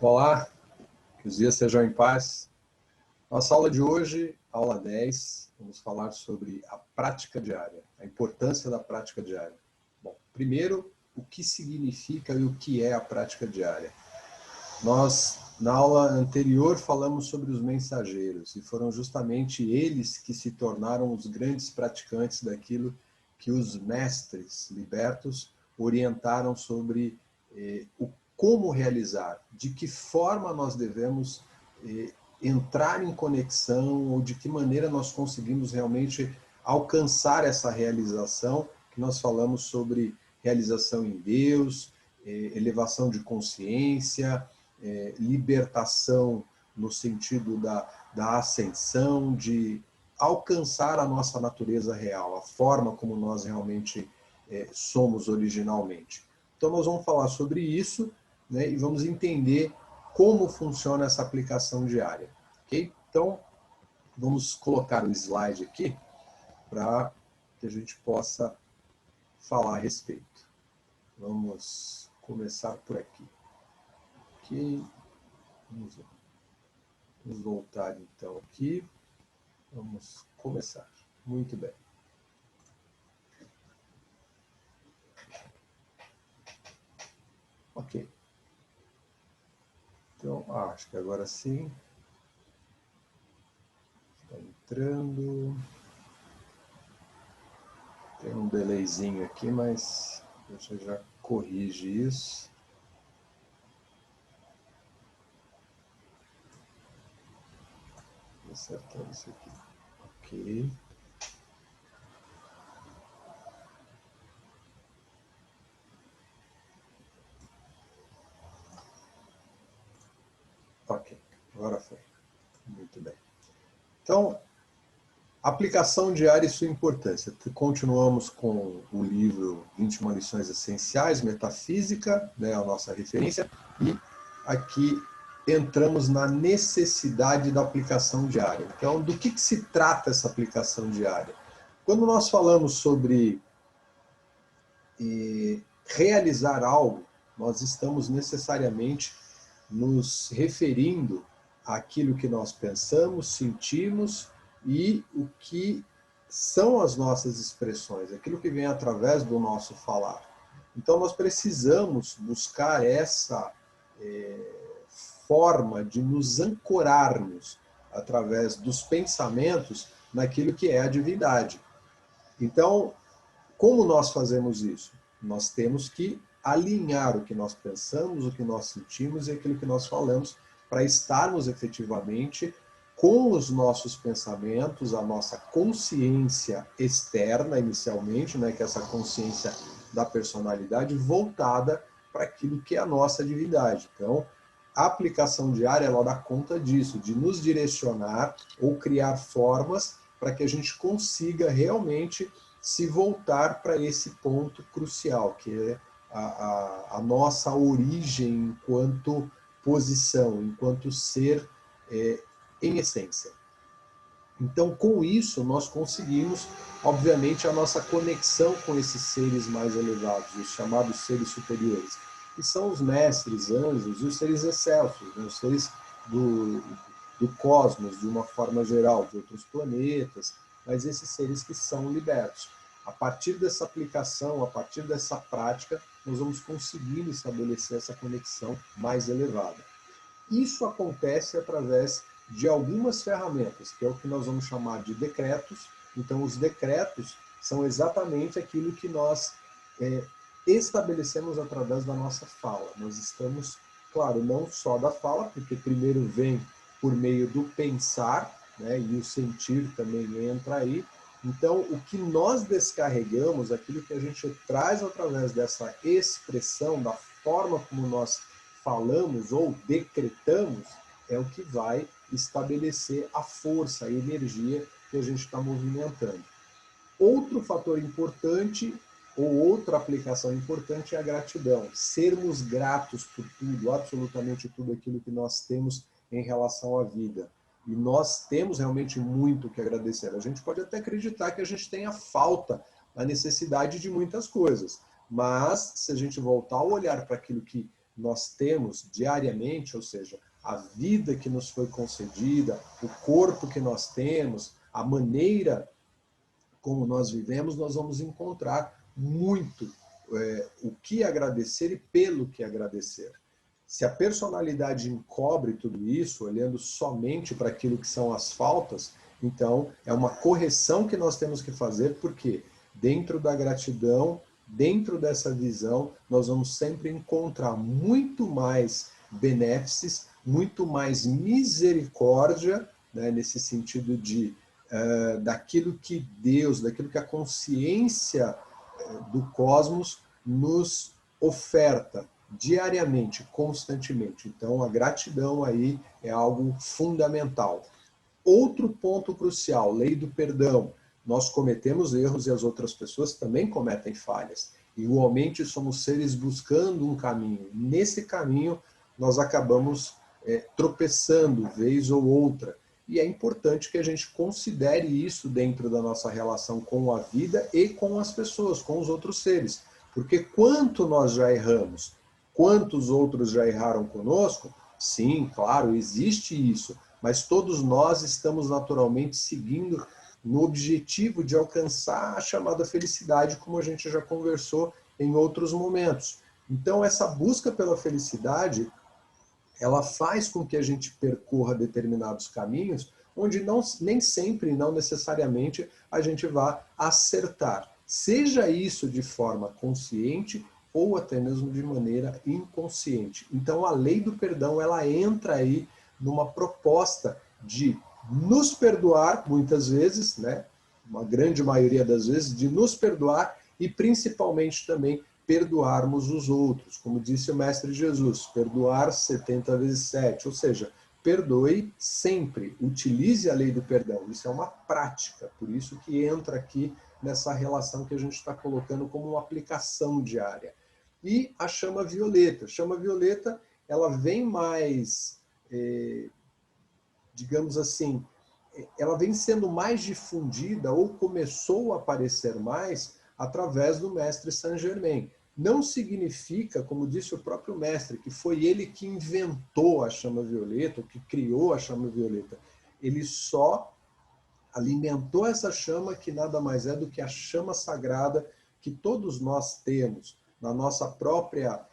Olá, que os dias sejam em paz. Nossa aula de hoje, aula 10, vamos falar sobre a prática diária, a importância da prática diária. Bom, primeiro, o que significa e o que é a prática diária? Nós, na aula anterior, falamos sobre os mensageiros, e foram justamente eles que se tornaram os grandes praticantes daquilo que os mestres libertos orientaram sobre como realizar, de que forma nós devemos entrar em conexão, ou de que maneira nós conseguimos realmente alcançar essa realização, que nós falamos sobre realização em Deus, elevação de consciência, libertação no sentido da ascensão, de alcançar a nossa natureza real, a forma como nós realmente somos originalmente. Então nós vamos falar sobre isso, né, e vamos entender como funciona essa aplicação diária. Ok? Então, vamos colocar o slide aqui para que a gente possa falar a respeito. Vamos começar por aqui. Ok? Vamos voltar então aqui. Vamos começar. Muito bem. Ok. Então, acho que agora sim. Está entrando. Tem um delayzinho aqui, mas deixa eu já corrigir isso. Vou acertar isso aqui. Ok. Ok, agora foi. Muito bem. Então, aplicação diária e sua importância. Continuamos com o livro 21 lições essenciais, metafísica, né, a nossa referência, e aqui entramos na necessidade da aplicação diária. Então, do que se trata essa aplicação diária? Quando nós falamos sobre realizar algo, nós estamos necessariamente nos referindo àquilo que nós pensamos, sentimos e o que são as nossas expressões, aquilo que vem através do nosso falar. Então nós precisamos buscar essa forma de nos ancorarmos através dos pensamentos naquilo que é a divindade. Então, como nós fazemos isso? Nós temos que alinhar o que nós pensamos, o que nós sentimos e aquilo que nós falamos para estarmos efetivamente com os nossos pensamentos, a nossa consciência externa inicialmente, né, que é essa consciência da personalidade voltada para aquilo que é a nossa divindade. Então, a aplicação diária ela dá conta disso, de nos direcionar ou criar formas para que a gente consiga realmente se voltar para esse ponto crucial, que é a nossa origem enquanto posição, enquanto ser em essência. Então, com isso, nós conseguimos, obviamente, a nossa conexão com esses seres mais elevados, os chamados seres superiores, que são os mestres, anjos e os seres excelsos, né? Os seres do cosmos, de uma forma geral, de outros planetas, mas esses seres que são libertos. A partir dessa aplicação, a partir dessa prática, nós vamos conseguindo estabelecer essa conexão mais elevada. Isso acontece através de algumas ferramentas, que é o que nós vamos chamar de decretos. Então, os decretos são exatamente aquilo que nós estabelecemos através da nossa fala. Nós estamos, claro, não só da fala, porque primeiro vem por meio do pensar, né, e o sentir também entra aí. Então, o que nós descarregamos, aquilo que a gente traz através dessa expressão, da forma como nós falamos ou decretamos, é o que vai estabelecer a força, a energia que a gente está movimentando. Outro fator importante, ou outra aplicação importante, é a gratidão. Sermos gratos por tudo, absolutamente tudo aquilo que nós temos em relação à vida. E nós temos realmente muito que agradecer. A gente pode até acreditar que a gente tenha falta, a necessidade de muitas coisas. Mas, se a gente voltar a olhar para aquilo que nós temos diariamente, ou seja, a vida que nos foi concedida, o corpo que nós temos, a maneira como nós vivemos, nós vamos encontrar muito o que agradecer e pelo que agradecer. Se a personalidade encobre tudo isso, olhando somente para aquilo que são as faltas, então é uma correção que nós temos que fazer, porque dentro da gratidão, dentro dessa visão, nós vamos sempre encontrar muito mais benéfices, muito mais misericórdia, né, nesse sentido de daquilo que Deus, daquilo que a consciência do cosmos nos oferta diariamente, constantemente. Então, a gratidão aí é algo fundamental. Outro ponto crucial, lei do perdão. Nós cometemos erros e as outras pessoas também cometem falhas. Igualmente, somos seres buscando um caminho. Nesse caminho, nós acabamos tropeçando, vez ou outra. E é importante que a gente considere isso dentro da nossa relação com a vida e com as pessoas, com os outros seres. Porque quanto nós já erramos, quantos outros já erraram conosco, sim, claro, existe isso, mas todos nós estamos naturalmente seguindo no objetivo de alcançar a chamada felicidade, como a gente já conversou em outros momentos. Então, essa busca pela felicidade, ela faz com que a gente percorra determinados caminhos onde nem sempre, não necessariamente, a gente vá acertar. Seja isso de forma consciente ou até mesmo de maneira inconsciente. Então, a lei do perdão, ela entra aí numa proposta de nos perdoar, muitas vezes, né? Uma grande maioria das vezes, de nos perdoar e principalmente também perdoarmos os outros. Como disse o Mestre Jesus, perdoar 70 vezes 7, ou seja, perdoe sempre, utilize a lei do perdão. Isso é uma prática, por isso que entra aqui nessa relação que a gente está colocando como uma aplicação diária. E a chama violeta. A chama violeta, ela vem mais, digamos assim, ela vem sendo mais difundida ou começou a aparecer mais através do mestre Saint-Germain. Não significa, como disse o próprio mestre, que foi ele que inventou a chama violeta, ou que criou a chama violeta. Ele só alimentou essa chama, que nada mais é do que a chama sagrada que todos nós temos na nossa própria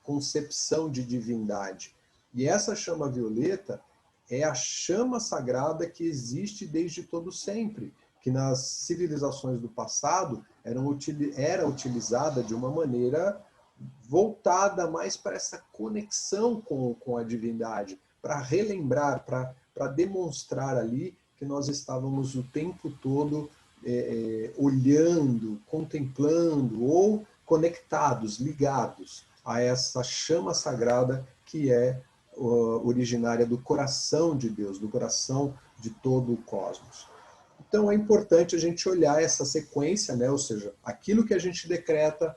concepção de divindade. E essa chama violeta é a chama sagrada que existe desde todo sempre, que nas civilizações do passado era utilizada de uma maneira voltada mais para essa conexão com a divindade, para relembrar, para demonstrar ali que nós estávamos o tempo todo olhando, contemplando ou conectados, ligados a essa chama sagrada que é originária do coração de Deus, do coração de todo o cosmos. Então é importante a gente olhar essa sequência, né? Ou seja, aquilo que a gente decreta,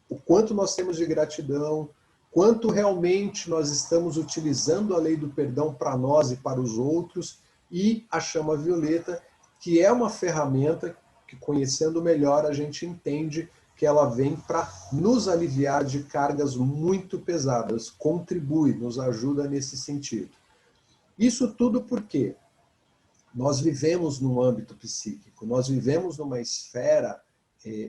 o quanto nós temos de gratidão, quanto realmente nós estamos utilizando a lei do perdão para nós e para os outros, e a chama violeta, que é uma ferramenta que, conhecendo melhor, a gente entende que ela vem para nos aliviar de cargas muito pesadas, contribui, nos ajuda nesse sentido. Isso tudo porque nós vivemos num âmbito psíquico, nós vivemos numa esfera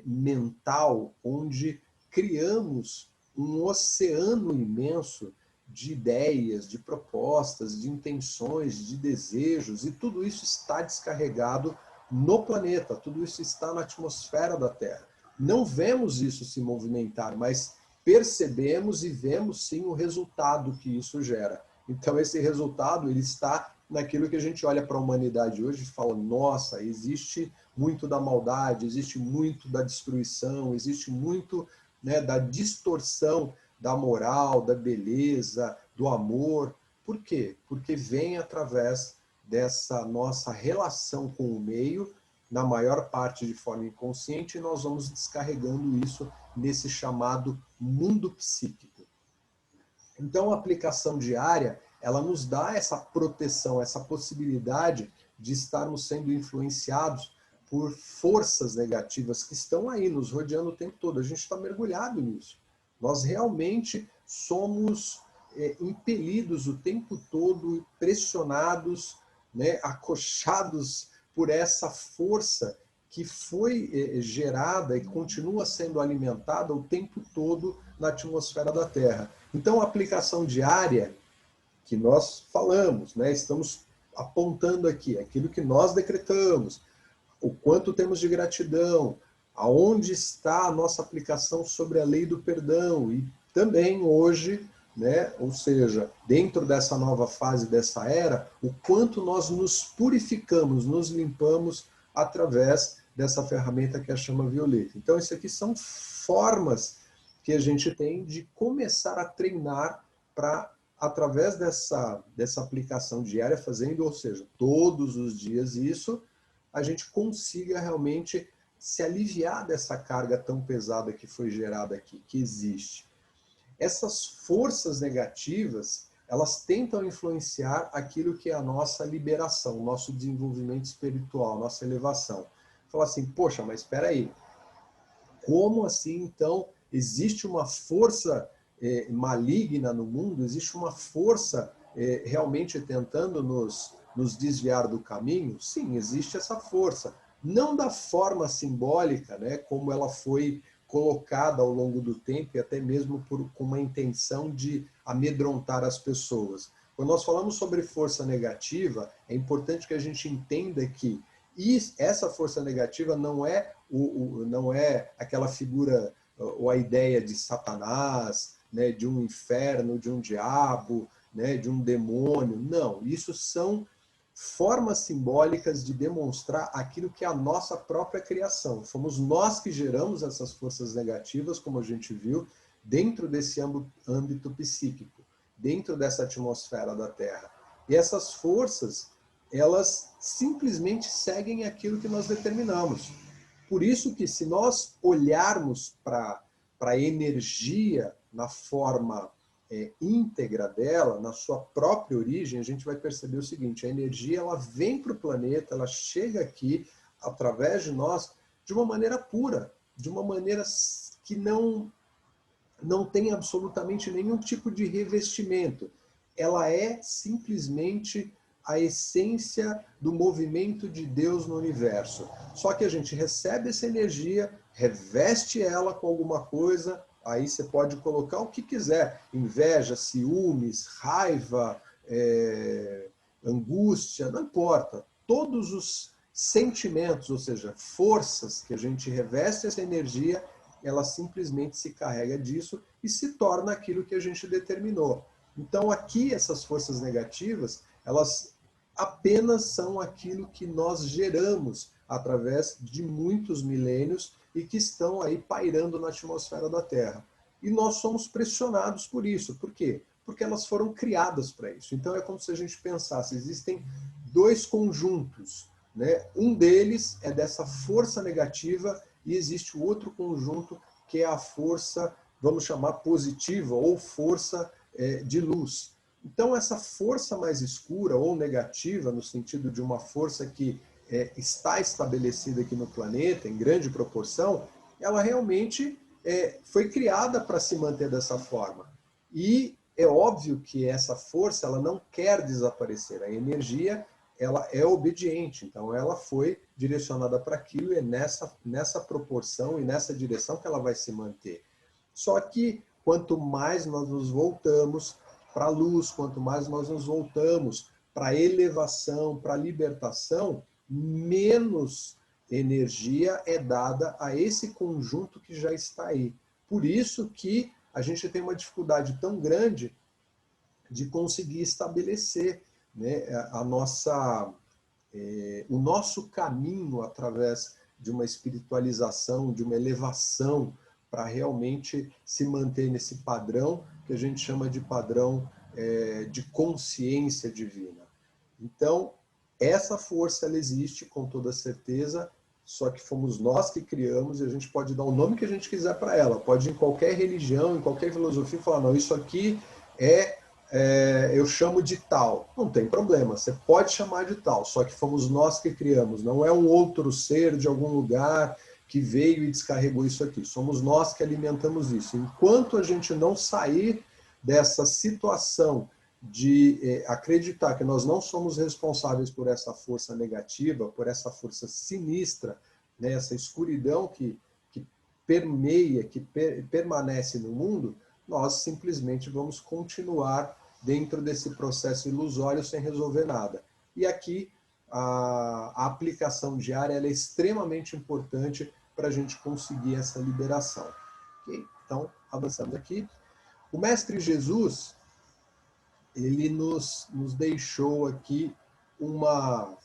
mental onde criamos um oceano imenso de ideias, de propostas, de intenções, de desejos, e tudo isso está descarregado no planeta, tudo isso está na atmosfera da Terra. Não vemos isso se movimentar, mas percebemos e vemos sim o resultado que isso gera. Então esse resultado ele está naquilo que a gente olha para a humanidade hoje e fala, nossa, existe muito da maldade, existe muito da destruição, existe muito, né, da distorção da moral, da beleza, do amor. Por quê? Porque vem através dessa nossa relação com o meio, na maior parte de forma inconsciente, e nós vamos descarregando isso nesse chamado mundo psíquico. Então, a aplicação diária, ela nos dá essa proteção, essa possibilidade de estarmos sendo influenciados por forças negativas que estão aí nos rodeando o tempo todo. A gente está mergulhado nisso. Nós realmente somos impelidos o tempo todo, pressionados, né, acochados por essa força que foi gerada e continua sendo alimentada o tempo todo na atmosfera da Terra. Então, a aplicação diária que nós falamos, né, estamos apontando aqui aquilo que nós decretamos, o quanto temos de gratidão, aonde está a nossa aplicação sobre a lei do perdão e também hoje, né, ou seja, dentro dessa nova fase dessa era, o quanto nós nos purificamos, nos limpamos através dessa ferramenta que é a chama violeta. Então, isso aqui são formas que a gente tem de começar a treinar para, através dessa aplicação diária, fazendo, ou seja, todos os dias isso, a gente consiga realmente se aliviar dessa carga tão pesada que foi gerada aqui, que existe. Essas forças negativas, elas tentam influenciar aquilo que é a nossa liberação, o nosso desenvolvimento espiritual, nossa elevação. Fala assim, poxa, mas espera aí, como assim, então, existe uma força maligna no mundo, existe uma força realmente tentando nos desviar do caminho? Sim, existe essa força. Não da forma simbólica, né, como ela foi colocada ao longo do tempo e até mesmo com uma intenção de amedrontar as pessoas. Quando nós falamos sobre força negativa, é importante que a gente entenda que essa força negativa não é aquela figura ou a ideia de Satanás, né, de um inferno, de um diabo, né, de um demônio. Não, isso são formas simbólicas de demonstrar aquilo que é a nossa própria criação. Fomos nós que geramos essas forças negativas, como a gente viu, dentro desse âmbito psíquico, dentro dessa atmosfera da Terra. E essas forças, elas simplesmente seguem aquilo que nós determinamos. Por isso que, se nós olharmos para a energia na forma íntegra dela, na sua própria origem, a gente vai perceber o seguinte: a energia ela vem para o planeta, ela chega aqui através de nós de uma maneira pura, de uma maneira que não tem absolutamente nenhum tipo de revestimento. Ela é simplesmente a essência do movimento de Deus no universo. Só que a gente recebe essa energia, reveste ela com alguma coisa, aí você pode colocar o que quiser, inveja, ciúmes, raiva, angústia, não importa. Todos os sentimentos, ou seja, forças que a gente reveste essa energia, ela simplesmente se carrega disso e se torna aquilo que a gente determinou. Então aqui essas forças negativas, elas apenas são aquilo que nós geramos através de muitos milênios e que estão aí pairando na atmosfera da Terra. E nós somos pressionados por isso. Por quê? Porque elas foram criadas para isso. Então é como se a gente pensasse, existem dois conjuntos, né? Um deles é dessa força negativa e existe o outro conjunto que é a força, vamos chamar positiva, ou força de luz. Então, essa força mais escura ou negativa, no sentido de uma força que está estabelecida aqui no planeta, em grande proporção, ela realmente foi criada para se manter dessa forma. E é óbvio que essa força ela não quer desaparecer. A energia ela é obediente, então ela foi direcionada para aquilo e é nessa proporção e nessa direção que ela vai se manter. Só que quanto mais nós nos voltamos para a luz, quanto mais nós nos voltamos para a elevação, para a libertação, menos energia é dada a esse conjunto que já está aí. Por isso que a gente tem uma dificuldade tão grande de conseguir estabelecer, né, o nosso caminho através de uma espiritualização, de uma elevação, para realmente se manter nesse padrão que a gente chama de padrão de consciência divina. Então, essa força ela existe com toda certeza, só que fomos nós que criamos e a gente pode dar o nome que a gente quiser para ela. Pode ir em qualquer religião, em qualquer filosofia, falar, não, isso aqui eu chamo de tal. Não tem problema, você pode chamar de tal, só que fomos nós que criamos, não é um outro ser de algum lugar que veio e descarregou isso aqui. Somos nós que alimentamos isso. Enquanto a gente não sair dessa situação de acreditar que nós não somos responsáveis por essa força negativa, por essa força sinistra, né, essa escuridão que permeia, que permanece no mundo, nós simplesmente vamos continuar dentro desse processo ilusório sem resolver nada. E aqui a aplicação diária ela é extremamente importante para a gente conseguir essa liberação. Okay? Então, avançando aqui. O Mestre Jesus, ele nos deixou aqui uma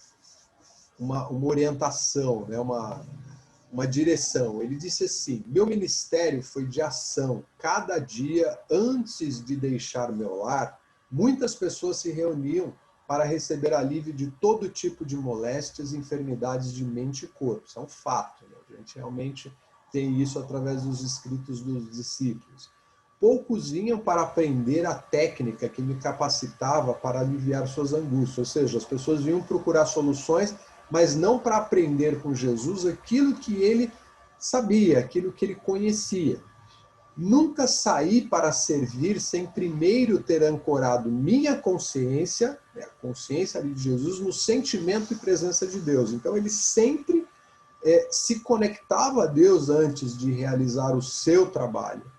orientação, né? uma direção. Ele disse assim: meu ministério foi de ação. Cada dia, antes de deixar meu lar, muitas pessoas se reuniam para receber alívio de todo tipo de moléstias e enfermidades de mente e corpo. Isso é um fato, né? A gente realmente tem isso através dos escritos dos discípulos. Poucos vinham para aprender a técnica que me capacitava para aliviar suas angústias. Ou seja, as pessoas vinham procurar soluções, mas não para aprender com Jesus aquilo que ele sabia, aquilo que ele conhecia. Nunca saí para servir sem primeiro ter ancorado minha consciência, a consciência de Jesus, no sentimento e presença de Deus. Então ele sempre se conectava a Deus antes de realizar o seu trabalho.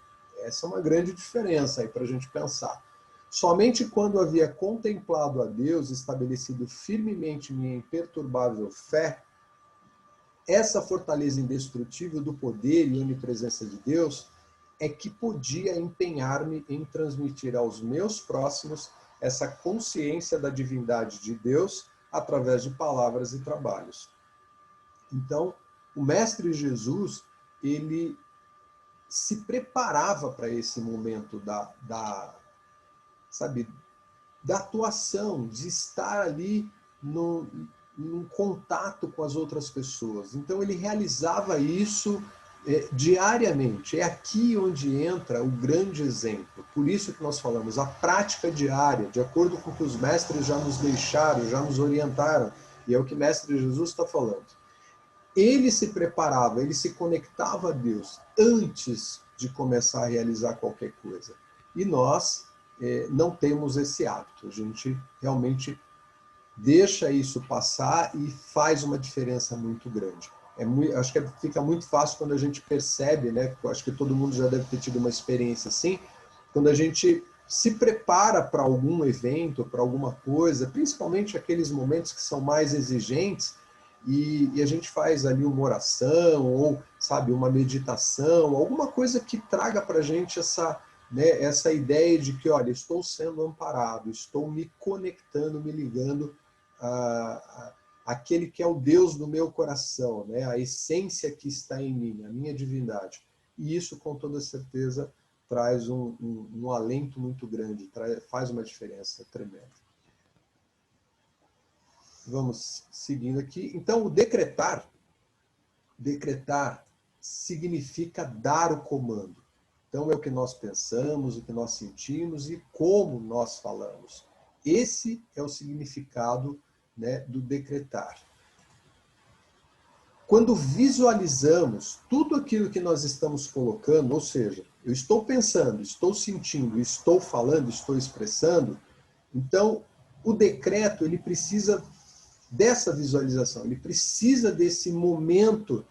Essa é uma grande diferença aí para a gente pensar. Somente quando havia contemplado a Deus, estabelecido firmemente minha imperturbável fé, essa fortaleza indestrutível do poder e onipresença de Deus, é que podia empenhar-me em transmitir aos meus próximos essa consciência da divindade de Deus através de palavras e trabalhos. Então, o Mestre Jesus, ele se preparava para esse momento da atuação, de estar ali num contato com as outras pessoas. Então ele realizava isso diariamente. É aqui onde entra o grande exemplo. Por isso que nós falamos, a prática diária, de acordo com o que os mestres já nos deixaram, já nos orientaram, e é o que o Mestre Jesus está falando. Ele se preparava, ele se conectava a Deus antes de começar a realizar qualquer coisa. E nós não temos esse hábito. A gente realmente deixa isso passar e faz uma diferença muito grande. Acho que fica muito fácil quando a gente percebe, né? Acho que todo mundo já deve ter tido uma experiência assim, quando a gente se prepara para algum evento, para alguma coisa, principalmente aqueles momentos que são mais exigentes, e a gente faz ali uma oração, ou, sabe, uma meditação, alguma coisa que traga para a gente essa ideia de que, olha, estou sendo amparado, estou me conectando, me ligando àquele que é o Deus do meu coração, né? A essência que está em mim, a minha divindade. E isso, com toda certeza, traz um alento muito grande, faz uma diferença tremenda. Vamos seguindo aqui. Então, o decretar significa dar o comando. Então, é o que nós pensamos, o que nós sentimos e como nós falamos. Esse é o significado, né, do decretar. Quando visualizamos tudo aquilo que nós estamos colocando, ou seja, eu estou pensando, estou sentindo, estou falando, estou expressando, então o decreto ele precisa dessa visualização, ele precisa desse momento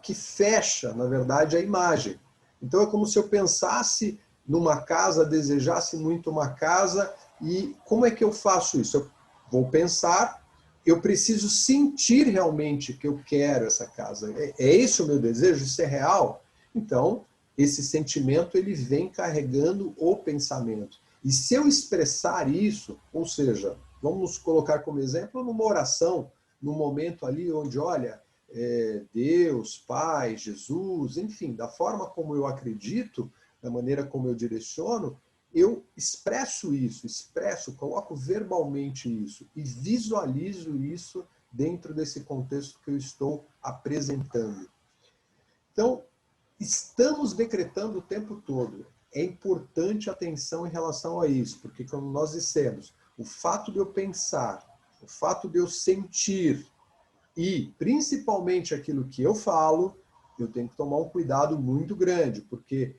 que fecha, na verdade, a imagem. Então é como se eu pensasse numa casa, desejasse muito uma casa, e como é que eu faço isso? Eu vou pensar, eu preciso sentir realmente que eu quero essa casa. É esse o meu desejo? Isso é real? Então, esse sentimento ele vem carregando o pensamento. E se eu expressar isso, ou seja, vamos colocar como exemplo numa oração, num momento ali onde, olha, Deus, Pai, Jesus, enfim, da forma como eu acredito, da maneira como eu direciono, eu expresso isso, coloco verbalmente isso e visualizo isso dentro desse contexto que eu estou apresentando. Então, estamos decretando o tempo todo. É importante atenção em relação a isso, porque como nós dissemos, o fato de eu pensar, o fato de eu sentir e, principalmente, aquilo que eu falo, eu tenho que tomar um cuidado muito grande, porque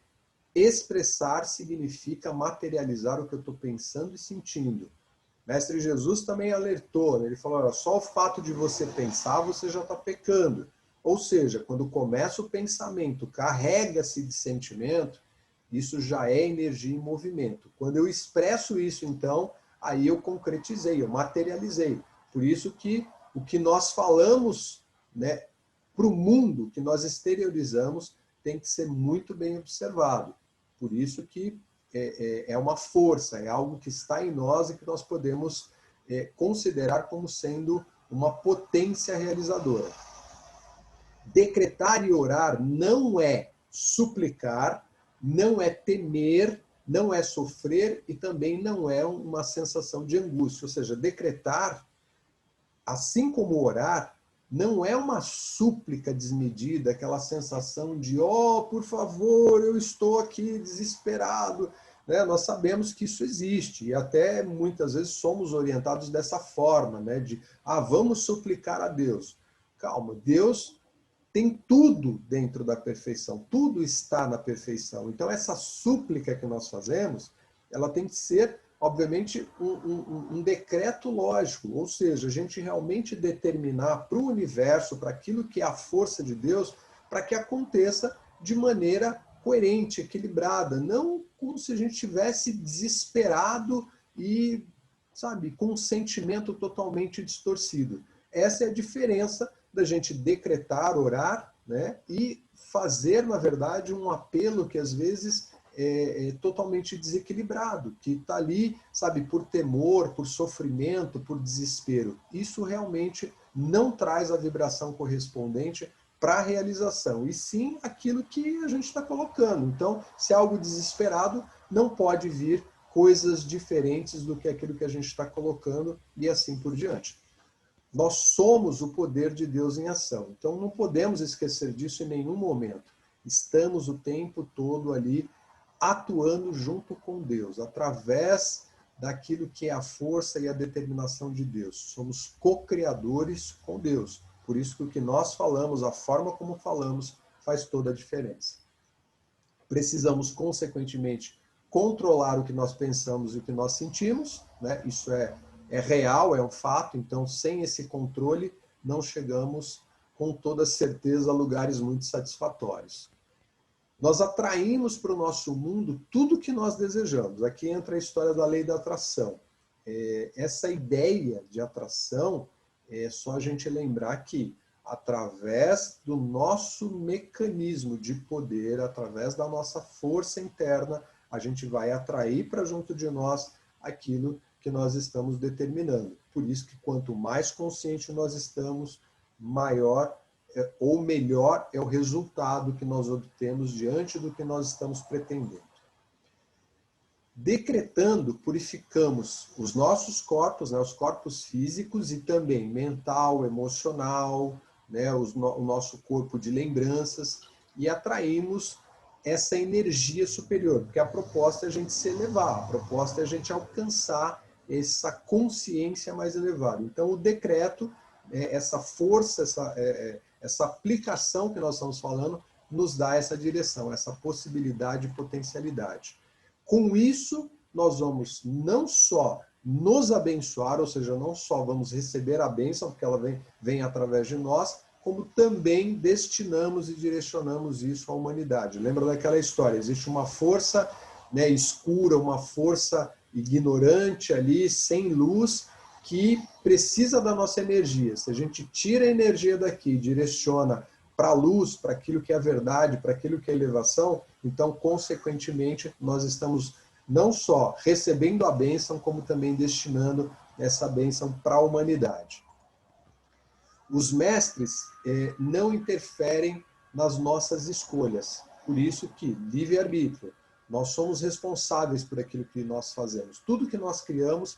expressar significa materializar o que eu estou pensando e sentindo. Mestre Jesus também alertou, né? Ele falou, olha, só o fato de você pensar, você já está pecando. Ou seja, quando começa o pensamento, carrega-se de sentimento, isso já é energia em movimento. Quando eu expresso isso, então, aí eu concretizei, eu materializei. Por isso que o que nós falamos, né, para o mundo, que nós exteriorizamos, tem que ser muito bem observado. Por isso que é uma força, é algo que está em nós e que nós podemos considerar como sendo uma potência realizadora. Decretar e orar não é suplicar, não é temer, não é sofrer e também não é uma sensação de angústia. Ou seja, decretar, assim como orar, não é uma súplica desmedida, aquela sensação de, oh, por favor, eu estou aqui desesperado. Né? Nós sabemos que isso existe e até muitas vezes somos orientados dessa forma, né? De, vamos suplicar a Deus. Calma, Deus tem tudo dentro da perfeição, tudo está na perfeição. Então essa súplica que nós fazemos, ela tem que ser, obviamente, um decreto lógico, ou seja, a gente realmente determinar para o universo, para aquilo que é a força de Deus, para que aconteça de maneira coerente, equilibrada, não como se a gente estivesse desesperado e, sabe, com um sentimento totalmente distorcido. Essa é a diferença da gente decretar, orar, né, e fazer, na verdade, um apelo que às vezes é totalmente desequilibrado, que está ali, sabe, por temor, por sofrimento, por desespero. Isso realmente não traz a vibração correspondente para a realização, e sim aquilo que a gente está colocando. Então, se é algo desesperado, não pode vir coisas diferentes do que aquilo que a gente está colocando e assim por diante. Nós somos o poder de Deus em ação. Então não podemos esquecer disso em nenhum momento. Estamos o tempo todo ali atuando junto com Deus, através daquilo que é a força e a determinação de Deus. Somos co-criadores com Deus. Por isso que o que nós falamos, a forma como falamos, faz toda a diferença. Precisamos, consequentemente, controlar o que nós pensamos e o que nós sentimos, né? Isso é real, é um fato, então sem esse controle não chegamos com toda certeza a lugares muito satisfatórios. Nós atraímos para o nosso mundo tudo que nós desejamos. Aqui entra a história da lei da atração. Essa ideia de atração é só a gente lembrar que através do nosso mecanismo de poder, através da nossa força interna, a gente vai atrair para junto de nós aquilo que nós estamos determinando. Por isso que quanto mais consciente nós estamos, maior ou melhor é o resultado que nós obtemos diante do que nós estamos pretendendo. Decretando, purificamos os nossos corpos, né, os corpos físicos e também mental, emocional, né, o nosso corpo de lembranças e atraímos essa energia superior, porque a proposta é a gente se elevar, a proposta é a gente alcançar essa consciência mais elevada. Então, o decreto, essa força, essa aplicação que nós estamos falando, nos dá essa direção, essa possibilidade e potencialidade. Com isso, nós vamos não só nos abençoar, ou seja, não só vamos receber a bênção, porque ela vem através de nós, como também destinamos e direcionamos isso à humanidade. Lembra daquela história? Existe uma força, né, escura, uma força ignorante ali, sem luz, que precisa da nossa energia. Se a gente tira a energia daqui e direciona para a luz, para aquilo que é a verdade, para aquilo que é a elevação, então, consequentemente, nós estamos não só recebendo a bênção, como também destinando essa bênção para a humanidade. Os mestres não interferem nas nossas escolhas, por isso que livre-arbítrio, nós somos responsáveis por aquilo que nós fazemos. Tudo que nós criamos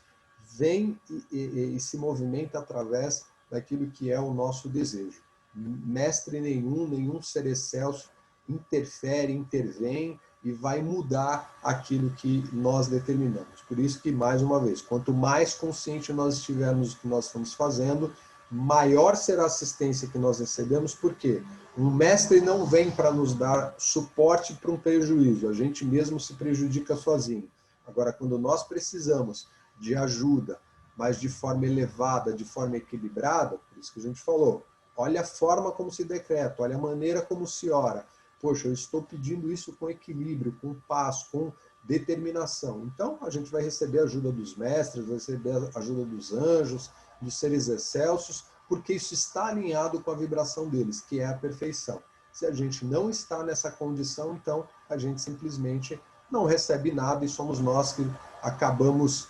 vem e se movimenta através daquilo que é o nosso desejo. Mestre nenhum ser excelso interfere, intervém e vai mudar aquilo que nós determinamos. Por isso que, mais uma vez, quanto mais consciente nós estivermos do que nós estamos fazendo, maior será a assistência que nós recebemos, porque um mestre não vem para nos dar suporte para um prejuízo, a gente mesmo se prejudica sozinho. Agora, quando nós precisamos de ajuda, mas de forma elevada, de forma equilibrada, por isso que a gente falou, olha a forma como se decreta, olha a maneira como se ora. Poxa, eu estou pedindo isso com equilíbrio, com paz, com determinação. Então, a gente vai receber a ajuda dos mestres, vai receber a ajuda dos anjos, dos seres excelsos, porque isso está alinhado com a vibração deles, que é a perfeição. Se a gente não está nessa condição, então a gente simplesmente não recebe nada e somos nós que acabamos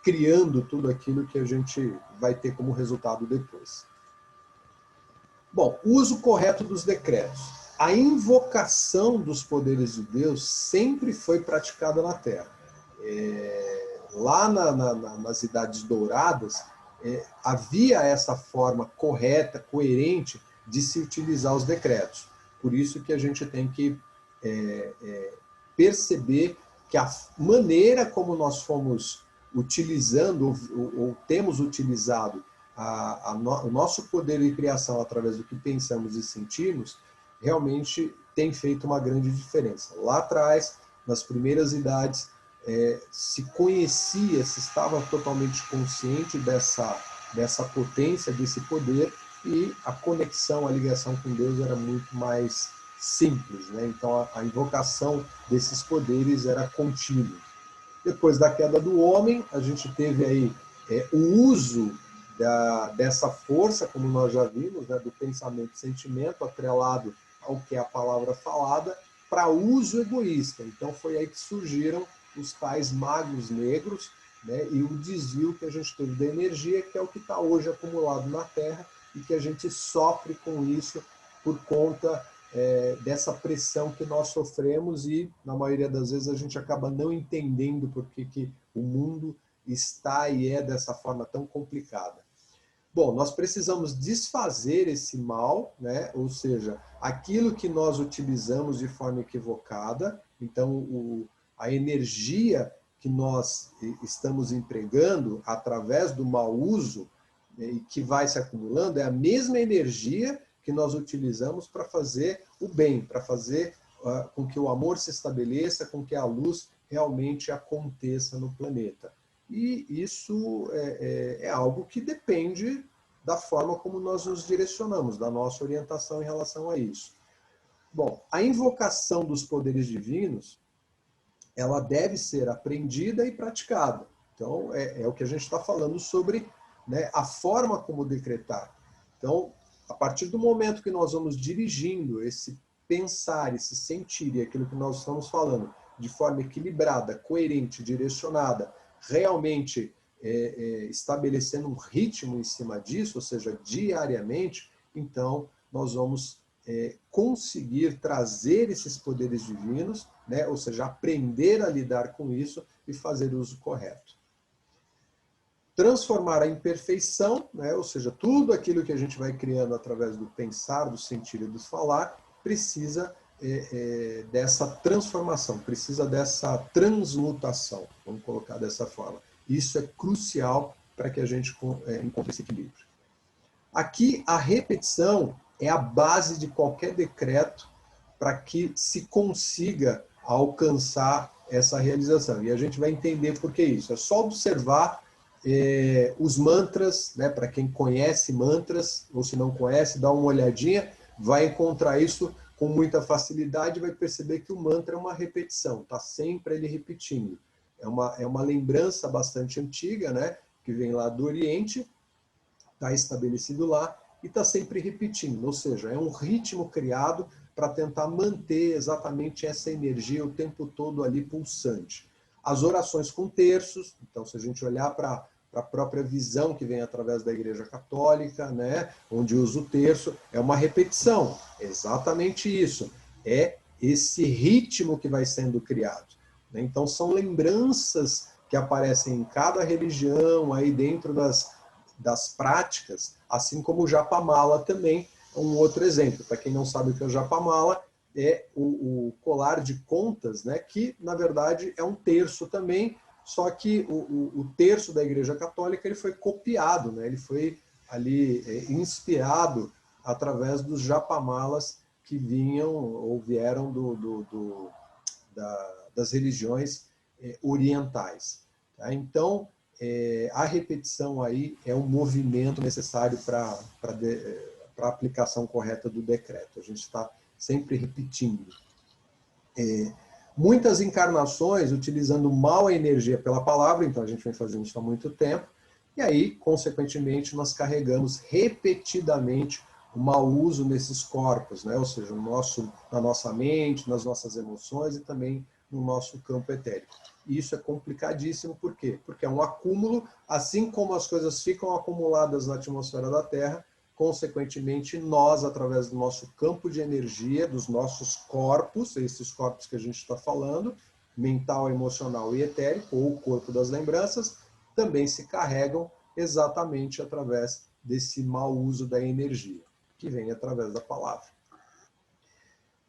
criando tudo aquilo que a gente vai ter como resultado depois. Bom, uso correto dos decretos. A invocação dos poderes de Deus sempre foi praticada na Terra. Lá nas Idades Douradas, havia essa forma correta, coerente de se utilizar os decretos. Por isso que a gente tem que perceber que a maneira como nós fomos utilizando ou temos utilizado o nosso poder de criação através do que pensamos e sentimos, realmente tem feito uma grande diferença. Lá atrás, nas primeiras idades, se conhecia, se estava totalmente consciente dessa potência, desse poder, e a conexão, a ligação com Deus era muito mais simples, né? Então a invocação desses poderes era contínua. Depois da queda do homem, a gente teve aí o uso dessa força, como nós já vimos, né, do pensamento e sentimento atrelado ao que é a palavra falada, para uso egoísta. Então foi aí que surgiram os tais magos negros, né, e o desvio que a gente teve da energia, que é o que está hoje acumulado na Terra e que a gente sofre com isso por conta dessa pressão que nós sofremos e, na maioria das vezes, a gente acaba não entendendo por que o mundo está e é dessa forma tão complicada. Bom, nós precisamos desfazer esse mal, né? Ou seja, aquilo que nós utilizamos de forma equivocada. Então, a energia que nós estamos empregando através do mau uso, né, e que vai se acumulando, é a mesma energia que nós utilizamos para fazer o bem, para fazer com que o amor se estabeleça, com que a luz realmente aconteça no planeta. E isso é algo que depende da forma como nós nos direcionamos, da nossa orientação em relação a isso. Bom, a invocação dos poderes divinos, ela deve ser aprendida e praticada. Então, é o que a gente está falando sobre, né, a forma como decretar. Então, a partir do momento que nós vamos dirigindo esse pensar, esse sentir e aquilo que nós estamos falando de forma equilibrada, coerente, direcionada, realmente estabelecendo um ritmo em cima disso, ou seja, diariamente, então nós vamos conseguir trazer esses poderes divinos, né? Ou seja, aprender a lidar com isso e fazer o uso correto. Transformar a imperfeição, né? Ou seja, tudo aquilo que a gente vai criando através do pensar, do sentir e do falar, precisa dessa transformação, precisa dessa transmutação, vamos colocar dessa forma. Isso é crucial para que a gente encontre esse equilíbrio. Aqui, a repetição é a base de qualquer decreto para que se consiga alcançar essa realização. E a gente vai entender por que isso. É só observar os mantras, né? Para quem conhece mantras, ou se não conhece, dá uma olhadinha, vai encontrar isso com muita facilidade e vai perceber que o mantra é uma repetição, está sempre ele repetindo. É uma lembrança bastante antiga, né? Que vem lá do Oriente, está estabelecido lá e está sempre repetindo, ou seja, é um ritmo criado para tentar manter exatamente essa energia o tempo todo ali pulsante. As orações com terços, então se a gente olhar para a própria visão que vem através da Igreja Católica, né, onde usa o terço, é uma repetição, exatamente isso, é esse ritmo que vai sendo criado. Então são lembranças que aparecem em cada religião, aí dentro das práticas, assim como o Japamala também, um outro exemplo. Para quem não sabe o que é o Japamala, é o colar de contas, né, que na verdade é um terço também, só que o terço da Igreja Católica ele foi copiado, né, ele foi ali inspirado através dos japamalas que vinham ou vieram das religiões orientais. Tá? Então, a repetição aí é um movimento necessário para a aplicação correta do decreto. A gente está sempre repetindo. Muitas encarnações utilizando mal a energia pela palavra, então a gente vem fazendo isso há muito tempo, e aí, consequentemente, nós carregamos repetidamente o mau uso nesses corpos, né? Ou seja, na nossa mente, nas nossas emoções e também no nosso campo etérico. E isso é complicadíssimo, por quê? Porque é um acúmulo, assim como as coisas ficam acumuladas na atmosfera da Terra, consequentemente, nós, através do nosso campo de energia, dos nossos corpos, esses corpos que a gente está falando, mental, emocional e etérico, ou o corpo das lembranças, também se carregam exatamente através desse mau uso da energia, que vem através da palavra.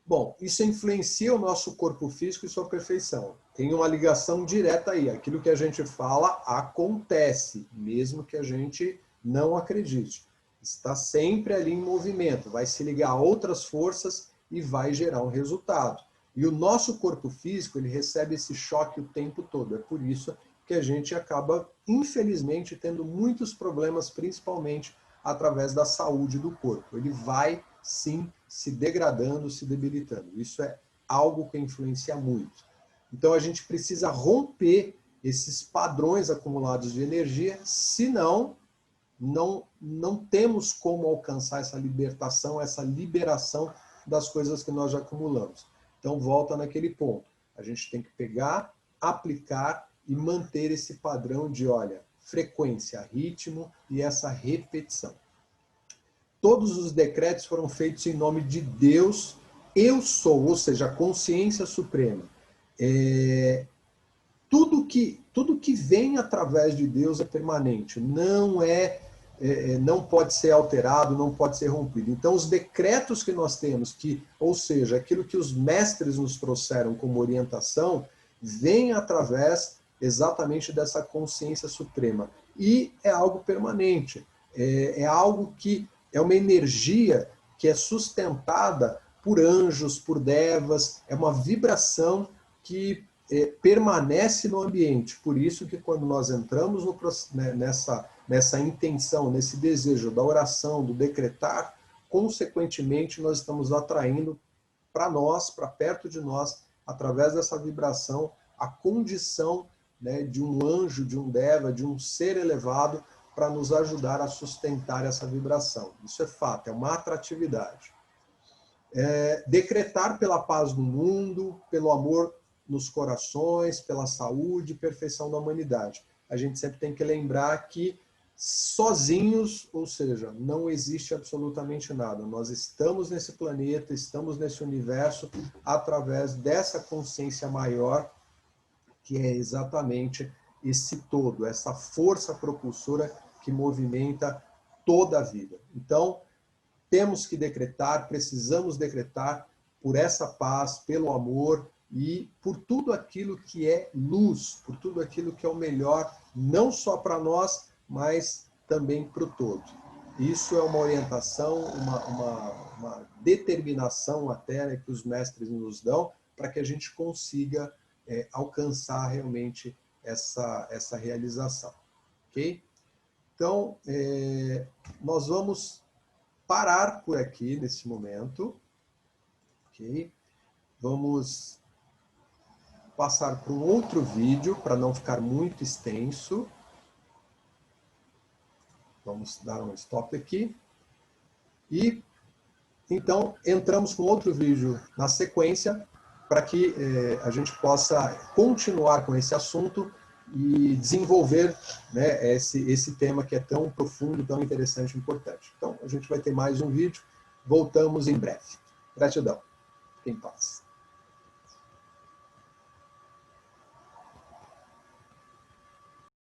Bom, isso influencia o nosso corpo físico e sua perfeição. Tem uma ligação direta aí. Aquilo que a gente fala acontece, mesmo que a gente não acredite. Está sempre ali em movimento, vai se ligar a outras forças e vai gerar um resultado. E o nosso corpo físico, ele recebe esse choque o tempo todo. É por isso que a gente acaba, infelizmente, tendo muitos problemas, principalmente através da saúde do corpo. Ele vai, sim, se degradando, se debilitando. Isso é algo que influencia muito. Então, a gente precisa romper esses padrões acumulados de energia, senão não temos como alcançar essa libertação, essa liberação das coisas que nós já acumulamos. Então, volta naquele ponto. A gente tem que pegar, aplicar e manter esse padrão de, olha, frequência, ritmo e essa repetição. Todos os decretos foram feitos em nome de Deus, eu sou, ou seja, a consciência suprema. Tudo que vem através de Deus é permanente, não pode ser alterado, não pode ser rompido. Então, os decretos que nós temos, ou seja, aquilo que os mestres nos trouxeram como orientação, vem através exatamente dessa consciência suprema. E é algo permanente, é algo que é uma energia que é sustentada por anjos, por devas, é uma vibração que permanece no ambiente. Por isso que quando nós entramos nessa intenção, nesse desejo da oração, do decretar, consequentemente nós estamos atraindo para nós, para perto de nós, através dessa vibração, a condição, né, de um anjo, de um deva, de um ser elevado, para nos ajudar a sustentar essa vibração. Isso é fato, é uma atratividade. Decretar pela paz no mundo, pelo amor nos corações, pela saúde e perfeição da humanidade. A gente sempre tem que lembrar que sozinhos, ou seja, não existe absolutamente nada. Nós estamos nesse planeta, estamos nesse universo através dessa consciência maior, que é exatamente esse todo, essa força propulsora que movimenta toda a vida. Então, temos que decretar, precisamos decretar por essa paz, pelo amor e por tudo aquilo que é luz, por tudo aquilo que é o melhor, não só para nós, mas também para o todo. Isso é uma orientação, uma determinação até, né, que os mestres nos dão para que a gente consiga alcançar realmente essa realização. Ok? Então, nós vamos parar por aqui nesse momento. Ok? Vamos passar para um outro vídeo, para não ficar muito extenso. Vamos dar um stop aqui. E, então, entramos com outro vídeo na sequência, para que a gente possa continuar com esse assunto e desenvolver, né, esse tema que é tão profundo, tão interessante e importante. Então, a gente vai ter mais um vídeo. Voltamos em breve. Gratidão. Fiquem em paz.